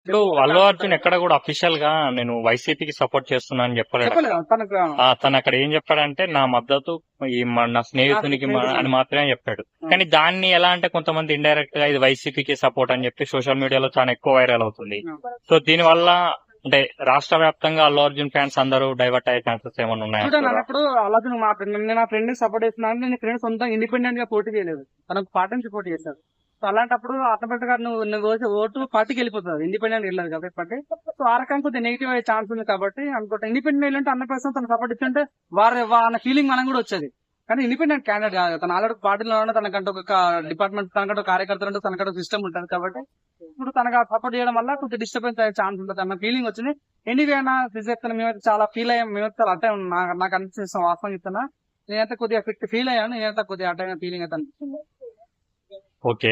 ఇప్పుడు అల్లు అర్జున్ ఎక్కడ కూడా అఫీషియల్ గా నేను వైసీపీకి సపోర్ట్ చేస్తున్నా అని చెప్పలేడు. చెప్పలేదు తనకు. తను అక్కడ ఏం చెప్పాడంటే నా మద్దతు నా స్నేహితునికి అని మాత్రమే చెప్పాడు. కానీ దాన్ని ఎలా అంటే కొంతమంది ఇండైరెక్ట్ గా ఇది వైసీపీకి సపోర్ట్ అని చెప్పి సోషల్ మీడియాలో చాలా ఎక్కువ వైరల్ అవుతుంది. సో దీని వల్ల అంటే రాష్ట్ర వ్యాప్తంగా అల్లు అర్జున్ ఫ్యాన్స్ అందరూ డైవర్ట్ అయ్యే ఛాన్సెస్ ఏమైనా ఉన్నాయి? చూడండి అన్నప్పుడు అల్లు మా ఫ్రెండ్, నేను నా ఫ్రెండ్ సపోర్ట్ చేస్తున్నాను. నేను ఫ్రెండ్ సొంతంగా ఇండిపెండెంట్ గా పోటీ చేయలేదు, తనకు పార్టీ నుంచి పోటీ చేశారు. సో అలాంటప్పుడు ఆటోమేటిక్ గా నువ్వు ఓటు పార్టీకి వెళ్ళిపోతుంది, ఇండిపెండెంట్ వెళ్ళదు కాబట్టి. సో ఆ రకంగా కొద్దిగా నెగిటివ్ అయ్యే ఛాన్స్ ఉంది కాబట్టి అనుకుంటా. ఇండిపెండెంట్ వెళ్ళంటే 100% తన సపోర్ట్ ఇచ్చుంటే వారి ఫీలింగ్ మనం కూడా వచ్చేది. కానీ ఇండిపెండెంట్ క్యాండిడేట్ కాదు, తన ఆల్రెడీ పార్టీలో ఉన్న తనకంటే ఒక డిపార్ట్మెంట్, తనకంటే కార్యకర్తలు ఉంటే తనకంటే సిస్టమ్ ఉంటుంది కాబట్టి ఇప్పుడు తనకు సపోర్ట్ చేయడం వల్ల కొంచెం డిస్టర్బెన్స్ అయ్యే ఛాన్స్ ఉంటుంది అన్న ఫీలింగ్ వచ్చింది. ఎనీవే అన్న ఫిజిక్స్ మేమైతే చాలా ఫీల్ అయ్యాం, మేమైతే చాలా అంటే నాకు అనిపిస్తుంది వాస్తవం చెప్తున్నా. నేనైతే కొద్దిగా ఫీల్ అయ్యాను, నేనైతే కొద్దిగా అటైన ఫీలింగ్ అయితే అనిపిస్తుంది. ఓకే,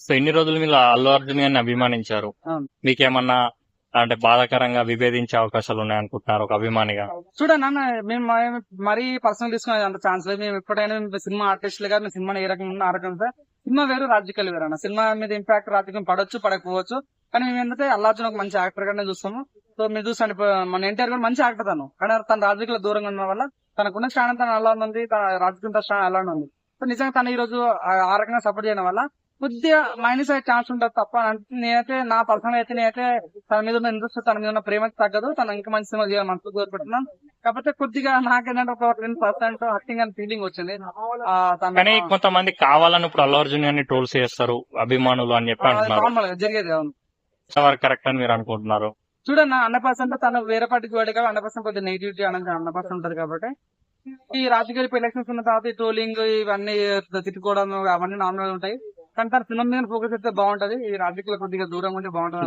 సో ఇన్ని రోజులు మీరు అల్లు అర్జున్ గారిని అభిమానించారు, మీకేమన్నా అంటే బాధాకరంగా విభేదించే అవకాశాలు ఉన్నాయనుకుంటున్నారు ఒక అభిమానిగా? చూడండి అన్న, మేము మరీ పర్సనల్ తీసుకునే అంత ఛాన్స్ లేదు. మేము ఎప్పుడైనా సినిమా ఆర్టిస్టులుగా మేము సినిమాని ఏ రకంగా ఆ రకంగా సార్, సినిమా వేరు రాజకీయాలు వేరు అన్న. సినిమా మీద ఇంపాక్ట్ రాజకీయం పడొచ్చు పడకపోవచ్చు, కానీ మేము ఏంటంటే అల్లు అర్జున్ ఒక మంచి యాక్టర్ గానే చూస్తాము. సో మీరు చూసండి, మన ఎన్టీఆర్ కూడా మంచి యాక్టర్ తను, కానీ తన రాజకీయాల దూరంగా ఉన్న వల్ల తనకున్న స్థానం తన అలా ఉంది, తన రాజకీయ స్థానం అలా ఉంది. సో నిజంగా తను ఈ రోజు ఆ రకంగా సపోర్ట్ చేయడం వల్ల కొద్దిగా మైనస్ అయ్యే ఛాన్స్ ఉంటుంది తప్ప. నేనైతే నా పర్సనల్ అయితే నేనైతే తన మీద ఉన్న ఇంట్రెస్ట్, తన మీద ఉన్న ప్రేమ తగ్గదు. తను ఇంకా మంచి సినిమా చేయాలి మనసు కోరుకుంటున్నాను. కాకపోతే కొద్దిగా నాకేంటంటే ఒక 10% హర్టింగ్ అని ఫీలింగ్ వచ్చింది. కానీ కొంతమంది కావాలని ఇప్పుడు అల్లు అర్జున్ గారిని ట్రోల్స్ చేస్తారు అభిమానులు అని చెప్పి అంటున్నారు, జరిగేది. అవును, కరెక్ట్ అని మీరు అనుకుంటున్నారు? చూడన్న 100% తను వేరే పార్టీకి పోయాడు కాబట్టి 100% కొద్దిగా నెగిటివిటీ అనేది 100% ఉంటది కాబట్టి. ఈ రాజకీయాలు ఎలక్షన్స్ ఉన్న తర్వాత ట్రోలింగ్ ఇవన్నీ తిట్టుకోవడం అవన్నీ నార్మల్ ఉంటాయి. కానీ తన సినిమా మీద ఫోకస్ అయితే బాగుంటది, ఈ రాజకీయాలు కొద్దిగా దూరంగా ఉంటే బాగుంటది.